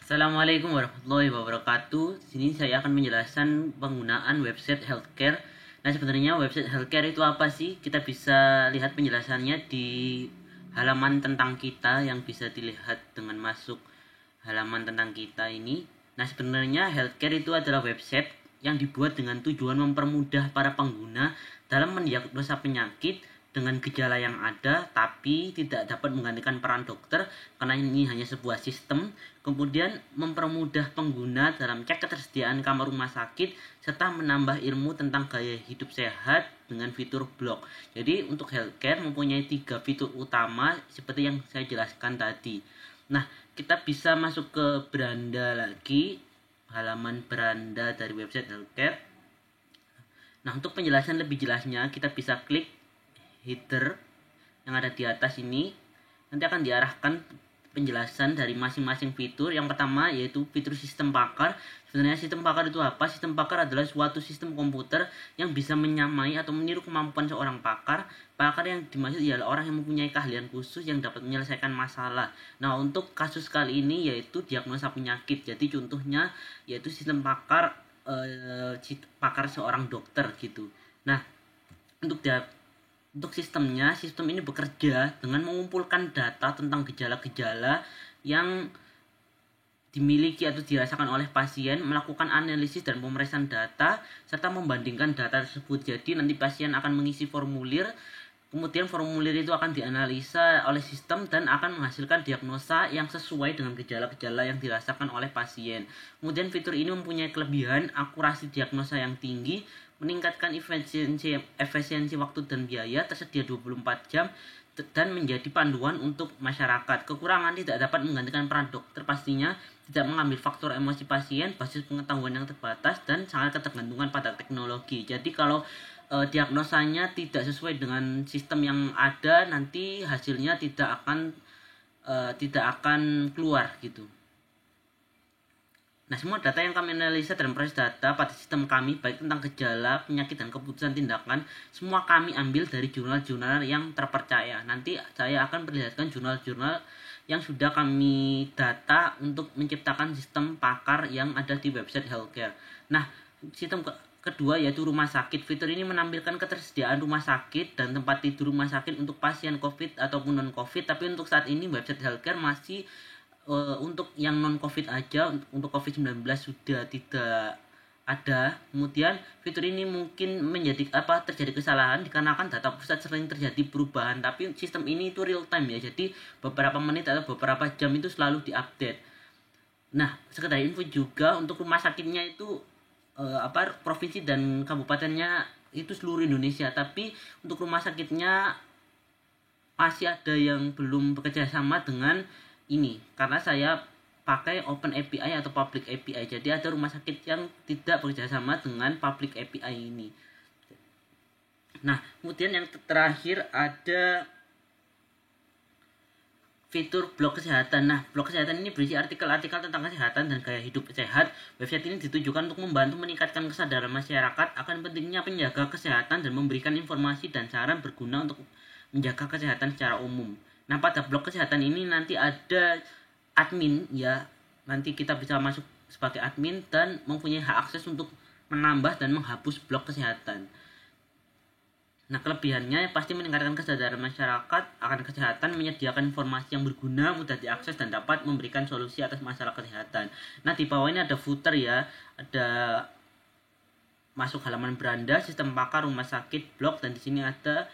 Assalamualaikum warahmatullahi wabarakatuh. Di sini saya akan menjelaskan penggunaan website healthcare. Nah, sebenarnya website healthcare itu apa sih? Kita bisa lihat penjelasannya di halaman tentang kita yang bisa dilihat dengan masuk halaman tentang kita ini. Nah, sebenarnya healthcare itu adalah website yang dibuat dengan tujuan mempermudah para pengguna dalam mendiagnosa penyakit dengan gejala yang ada, tapi tidak dapat menggantikan peran dokter karena ini hanya sebuah sistem. Kemudian mempermudah pengguna dalam cek ketersediaan kamar rumah sakit serta menambah ilmu tentang gaya hidup sehat dengan fitur blog. Jadi untuk healthcare mempunyai 3 fitur utama seperti yang saya jelaskan tadi. Nah, kita bisa masuk ke beranda lagi, halaman beranda dari website healthcare. Nah, untuk penjelasan lebih jelasnya kita bisa klik header yang ada di atas ini. Nanti akan diarahkan penjelasan dari masing-masing fitur. Yang pertama yaitu fitur sistem pakar. Sebenarnya sistem pakar itu apa? Sistem pakar adalah suatu sistem komputer yang bisa menyamai atau meniru kemampuan seorang pakar. Pakar yang dimaksud ialah orang yang mempunyai keahlian khusus yang dapat menyelesaikan masalah. Nah, untuk kasus kali ini yaitu diagnosa penyakit. Jadi contohnya yaitu sistem pakar pakar seorang dokter gitu. Nah, untuk sistemnya, sistem ini bekerja dengan mengumpulkan data tentang gejala-gejala yang dimiliki atau dirasakan oleh pasien, melakukan analisis dan pemeriksaan data, serta membandingkan data tersebut. Jadi nanti pasien akan mengisi formulir, kemudian formulir itu akan dianalisa oleh sistem dan akan menghasilkan diagnosa yang sesuai dengan gejala-gejala yang dirasakan oleh pasien. Kemudian fitur ini mempunyai kelebihan akurasi diagnosa yang tinggi, meningkatkan efisiensi waktu dan biaya, tersedia 24 jam dan menjadi panduan untuk masyarakat. Kekurangan tidak dapat menggantikan peran dokter pastinya, tidak mengambil faktor emosi pasien, basis pengetahuan yang terbatas, dan sangat ketergantungan pada teknologi. Jadi kalau diagnosanya tidak sesuai dengan sistem yang ada, nanti hasilnya tidak akan keluar gitu. Nah, semua data yang kami analisa dan proses data pada sistem kami, baik tentang gejala, penyakit, dan keputusan tindakan, semua kami ambil dari jurnal-jurnal yang terpercaya. Nanti saya akan perlihatkan jurnal-jurnal yang sudah kami data untuk menciptakan sistem pakar yang ada di website healthcare. Nah, sistem kedua yaitu rumah sakit. Fitur ini menampilkan ketersediaan rumah sakit dan tempat tidur rumah sakit untuk pasien COVID ataupun non-COVID. Tapi untuk saat ini website healthcare masih untuk yang non-COVID aja. Untuk COVID-19 sudah tidak ada. Kemudian fitur ini mungkin terjadi kesalahan dikarenakan data pusat sering terjadi perubahan, tapi sistem ini itu real time ya, jadi beberapa menit atau beberapa jam itu selalu diupdate. Nah, sekedar info juga untuk rumah sakitnya itu provinsi dan kabupatennya itu seluruh Indonesia, tapi untuk rumah sakitnya masih ada yang belum bekerja sama dengan ini karena saya pakai Open API atau Public API. Jadi ada rumah sakit yang tidak bekerja sama dengan Public API ini. Nah, kemudian yang terakhir ada fitur blog kesehatan. Nah, blog kesehatan ini berisi artikel-artikel tentang kesehatan dan gaya hidup sehat. Website ini ditujukan untuk membantu meningkatkan kesadaran masyarakat akan pentingnya menjaga kesehatan dan memberikan informasi dan saran berguna untuk menjaga kesehatan secara umum. Nah, pada blog kesehatan ini nanti ada admin ya. Nanti kita bisa masuk sebagai admin dan mempunyai hak akses untuk menambah dan menghapus blog kesehatan. Nah, kelebihannya pasti meningkatkan kesadaran masyarakat akan kesehatan, menyediakan informasi yang berguna, mudah diakses dan dapat memberikan solusi atas masalah kesehatan. Nah, di bawah ini ada footer ya. Ada masuk halaman beranda, sistem pakar, rumah sakit, blog, dan di sini ada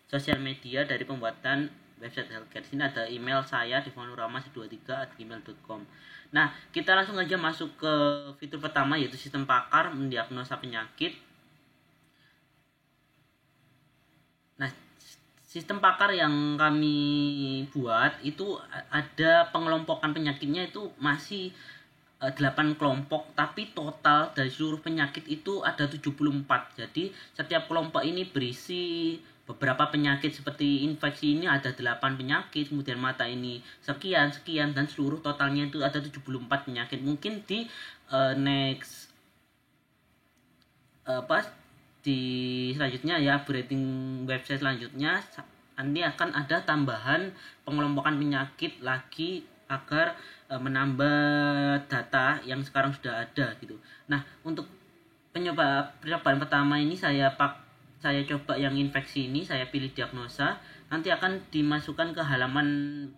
sosial media dari pembuatan website healthcare. Di sini ada email saya divanurama123@gmail.com. Nah, kita langsung aja masuk ke fitur pertama yaitu sistem pakar mendiagnosa penyakit. Nah, sistem pakar yang kami buat itu ada pengelompokan penyakitnya itu masih 8 kelompok, tapi total dari seluruh penyakit itu ada 74. Jadi setiap kelompok ini berisi beberapa penyakit seperti infeksi ini ada 8 penyakit, kemudian mata ini sekian dan seluruh totalnya itu ada 74 penyakit. Mungkin di next di selanjutnya ya, upgrading website selanjutnya nanti akan ada tambahan pengelompokan penyakit lagi agar menambah data yang sekarang sudah ada gitu. Nah, untuk percobaan pertama ini saya coba yang infeksi ini, saya pilih diagnosa, nanti akan dimasukkan ke halaman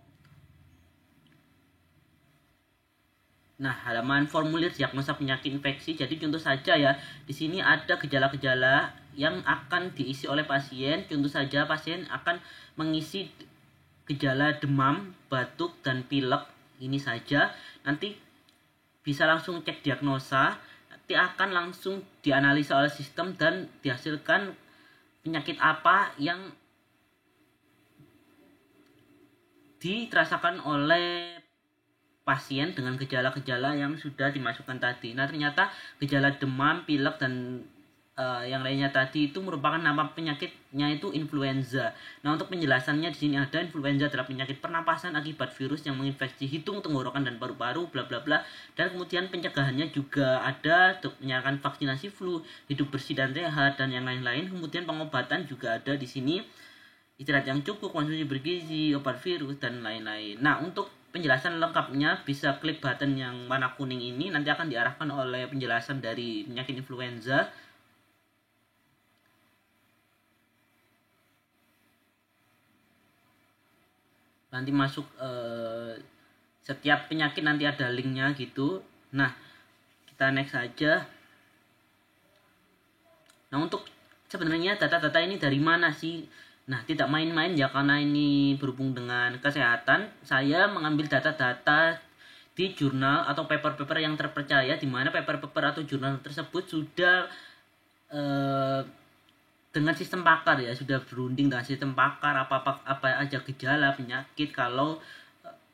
formulir diagnosa penyakit infeksi. Jadi contoh saja ya, di sini ada gejala-gejala yang akan diisi oleh pasien. Contoh saja pasien akan mengisi gejala demam, batuk, dan pilek. Ini saja. Nanti bisa langsung cek diagnosa. Nanti akan langsung dianalisa oleh sistem dan dihasilkan penyakit apa yang dirasakan oleh pasien dengan gejala-gejala yang sudah dimasukkan tadi. Nah, ternyata gejala demam, pilek, dan yang lainnya tadi itu merupakan nama penyakitnya itu influenza. Nah, untuk penjelasannya di sini ada, influenza adalah penyakit pernapasan akibat virus yang menginfeksi hidung, tenggorokan, dan paru-paru, bla bla bla. Dan kemudian pencegahannya juga ada untuk menyalakan vaksinasi flu, hidup bersih dan sehat, dan yang lain-lain. Kemudian pengobatan juga ada di sini, istirahat yang cukup, konsumsi bergizi, obat virus, dan lain-lain. Nah, untuk penjelasan lengkapnya bisa klik button yang warna kuning ini, nanti akan diarahkan oleh penjelasan dari penyakit influenza. Nanti masuk setiap penyakit nanti ada linknya gitu. Nah, kita next saja. Nah, untuk sebenarnya data-data ini dari mana sih? Nah, tidak main-main ya, karena ini berhubung dengan kesehatan. Saya mengambil data-data di jurnal atau paper-paper yang terpercaya, di mana paper-paper atau jurnal tersebut sudah dengan sistem pakar ya, sudah berunding dengan sistem pakar apa aja gejala penyakit. Kalau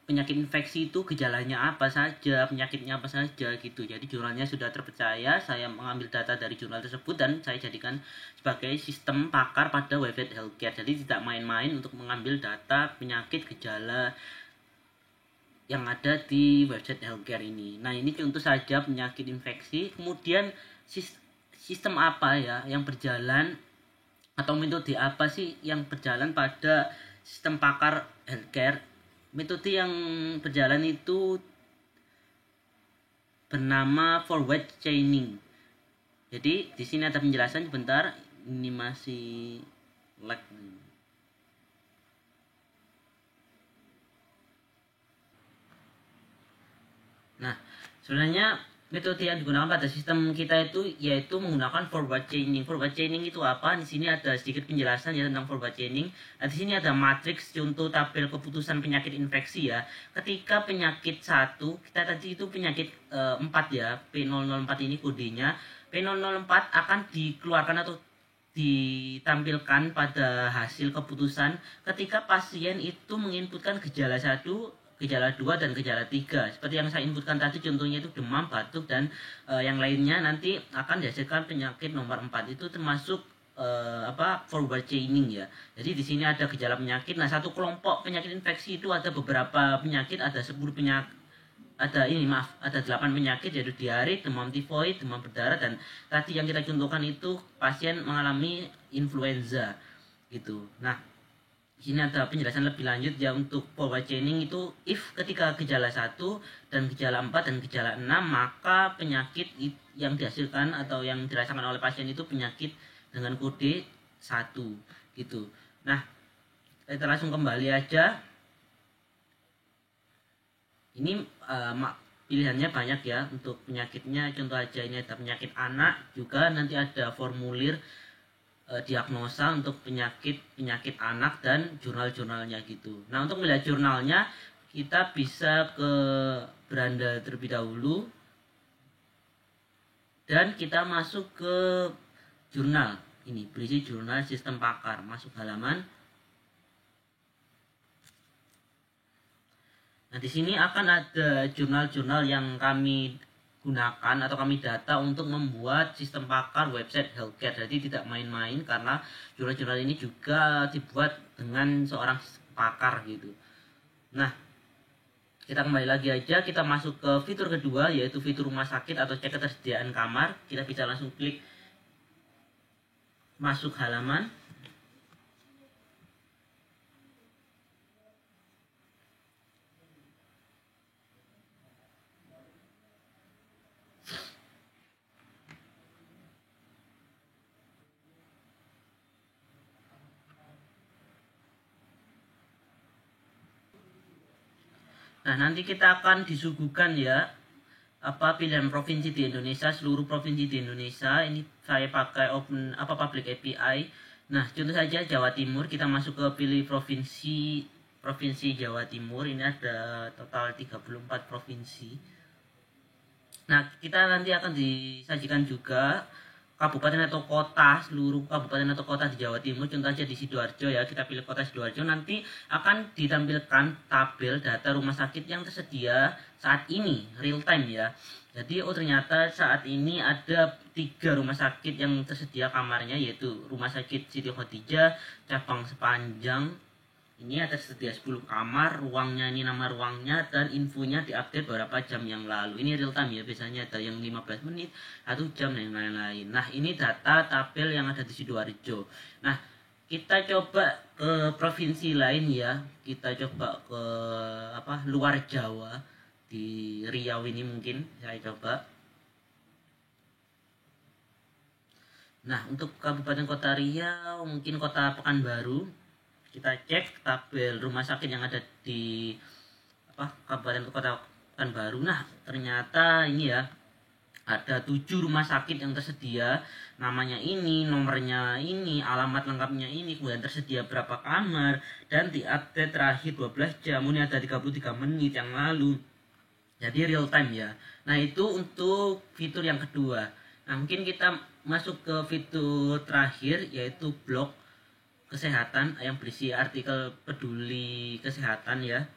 penyakit infeksi itu gejalanya apa saja, penyakitnya apa saja gitu. Jadi jurnalnya sudah terpercaya. Saya mengambil data dari jurnal tersebut dan saya jadikan sebagai sistem pakar pada website healthcare. Jadi tidak main-main untuk mengambil data penyakit gejala yang ada di website healthcare ini. Nah, ini contoh saja penyakit infeksi. Kemudian sistem apa ya yang berjalan, atau metode apa sih yang berjalan pada sistem pakar healthcare? Metode yang berjalan itu bernama forward chaining. Jadi di sini ada penjelasan sebentar, ini masih lag. Nah, sebenarnya metode yang digunakan pada sistem kita itu yaitu menggunakan forward chaining. Forward chaining itu apa? Di sini ada sedikit penjelasan ya tentang forward chaining. Nah, di sini ada matriks contoh tabel keputusan penyakit infeksi ya. Ketika penyakit 1, kita tadi itu penyakit 4 ya, P004 ini kodenya. P004 akan dikeluarkan atau ditampilkan pada hasil keputusan ketika pasien itu menginputkan gejala 1, gejala 2, dan gejala 3. Seperti yang saya inputkan tadi, contohnya itu demam, batuk, dan yang lainnya nanti akan dihasilkan penyakit nomor 4. Itu termasuk forward chaining ya. Jadi di sini ada gejala penyakit. Nah, satu kelompok penyakit infeksi itu ada beberapa penyakit, ada 10 penyakit. Ada 8 penyakit, yaitu diare, demam tifoid, demam berdarah, dan tadi yang kita contohkan itu pasien mengalami influenza gitu. Nah, sini ada penjelasan lebih lanjut ya untuk forward chaining itu, if ketika gejala 1 dan gejala 4 dan gejala 6, maka penyakit yang dihasilkan atau yang dirasakan oleh pasien itu penyakit dengan kode 1 gitu. Nah, kita langsung kembali aja. Ini pilihannya banyak ya untuk penyakitnya. Contoh aja ini ada penyakit anak, juga nanti ada formulir diagnosa untuk penyakit anak dan jurnal-jurnalnya gitu. Nah, untuk melihat jurnalnya kita bisa ke beranda terlebih dahulu dan kita masuk ke jurnal ini, berisi jurnal sistem pakar, masuk halaman. Nah, di sini akan ada jurnal-jurnal yang kami gunakan atau kami data untuk membuat sistem pakar website healthcare. Jadi tidak main-main karena jurnal-jurnal ini juga dibuat dengan seorang pakar gitu. Nah, kita kembali lagi aja, kita masuk ke fitur kedua, yaitu fitur rumah sakit atau cek ketersediaan kamar. Kita bisa langsung klik masuk halaman. Nah, nanti kita akan disuguhkan ya pilihan provinsi di Indonesia, seluruh provinsi di Indonesia. Ini saya pakai public API. Nah, contoh saja Jawa Timur, kita masuk ke pilih provinsi Jawa Timur. Ini ada total 34 provinsi. Nah, kita nanti akan disajikan juga kabupaten atau kota, seluruh kabupaten atau kota di Jawa Timur. Contoh aja di Sidoarjo ya, kita pilih kota Sidoarjo. Nanti akan ditampilkan tabel data rumah sakit yang tersedia saat ini, real time ya. Jadi ternyata saat ini ada 3 rumah sakit yang tersedia kamarnya, yaitu Rumah Sakit Siti Khadijah cabang Sepanjang. Ini ada tersedia 10 kamar, ruangnya ini nama ruangnya, dan infonya diupdate beberapa jam yang lalu. Ini real time ya, biasanya ada yang 15 menit, 1 jam, dan lain-lain. Nah, ini data tabel yang ada di Sidoarjo. Nah, kita coba ke provinsi lain ya. Kita coba ke luar Jawa, di Riau ini mungkin saya coba. Nah, untuk kabupaten kota Riau, mungkin kota Pekanbaru. Kita cek tabel rumah sakit yang ada di kabupaten kota Pekanbaru. Nah, ternyata ini ya, ada 7 rumah sakit yang tersedia, namanya ini, nomornya ini, alamat lengkapnya ini, kemudian tersedia berapa kamar, dan diupdate terakhir 12 jam. Ini ada 33 menit yang lalu. Jadi real time ya. Nah, itu untuk fitur yang kedua. Nah, mungkin kita masuk ke fitur terakhir, yaitu blog kesehatan yang berisi artikel peduli kesehatan ya.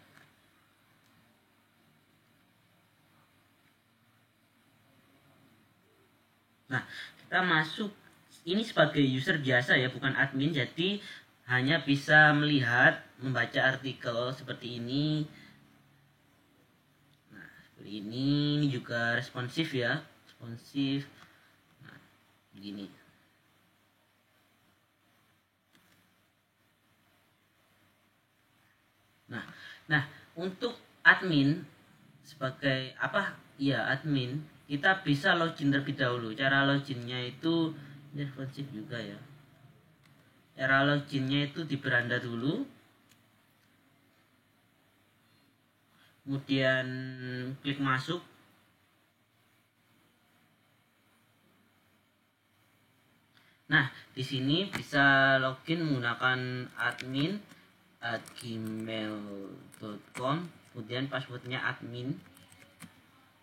Nah, kita masuk ini sebagai user biasa ya, bukan admin, jadi hanya bisa melihat, membaca artikel seperti ini. Nah, seperti ini juga responsif ya, responsif. Nah, begini. Nah, untuk admin sebagai admin, kita bisa login terlebih dahulu. Cara loginnya itu responsif juga ya. Cara loginnya itu di beranda dulu, kemudian klik masuk. Nah, di sini bisa login menggunakan admin@gmail.com, kemudian passwordnya admin,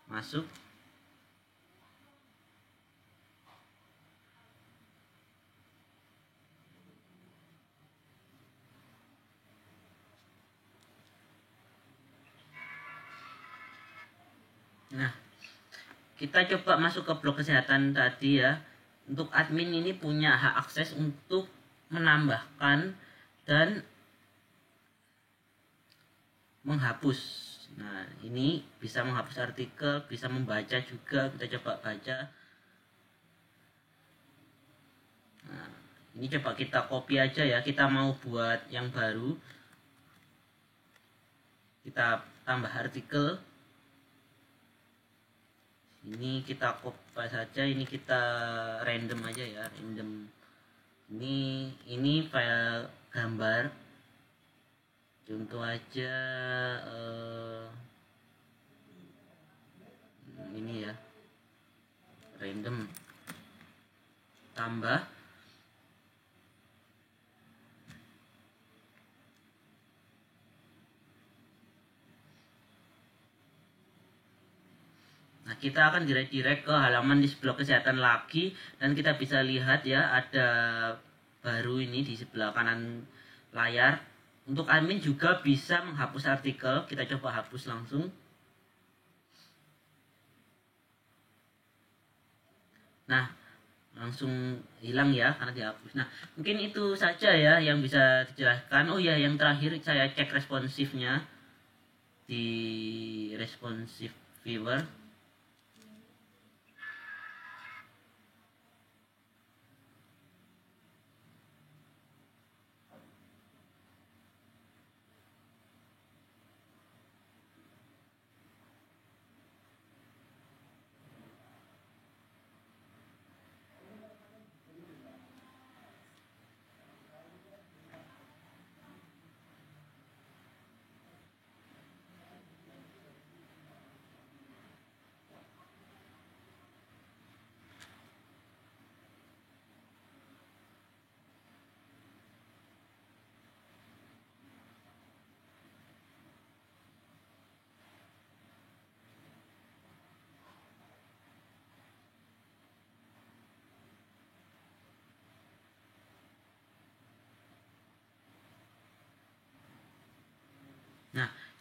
masuk. Nah, kita coba masuk ke blog kesehatan tadi ya. Untuk admin ini punya hak akses untuk menambahkan dan menghapus. Nah, ini bisa menghapus artikel, bisa membaca juga. Kita coba baca. Nah, ini coba kita copy aja ya. Kita mau buat yang baru. Kita tambah artikel. Ini kita copy saja. Ini kita random aja ya, random. Ini file gambar. Contoh aja ini ya, random, tambah. Nah, kita akan direct ke halaman di blog kesehatan lagi, dan kita bisa lihat ya, ada baru ini di sebelah kanan layar. Untuk admin juga bisa menghapus artikel. Kita coba hapus langsung. Nah, langsung hilang ya karena dihapus. Nah, mungkin itu saja ya yang bisa dijelaskan. Oh ya, yang terakhir saya cek responsifnya di responsive viewer.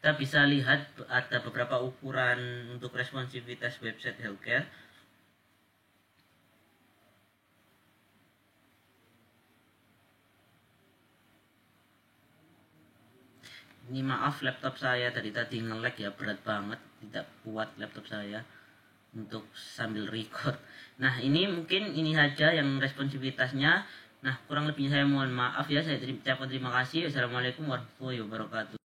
kita bisa lihat ada beberapa ukuran untuk responsivitas website healthcare. Ini maaf, laptop saya dari tadi nge-lag ya, berat banget, tidak kuat laptop saya untuk sambil record. Nah, ini mungkin ini saja yang responsivitasnya. Nah, kurang lebihnya saya mohon maaf ya. Saya ucapkan terima kasih. Wassalamualaikum warahmatullahi wabarakatuh.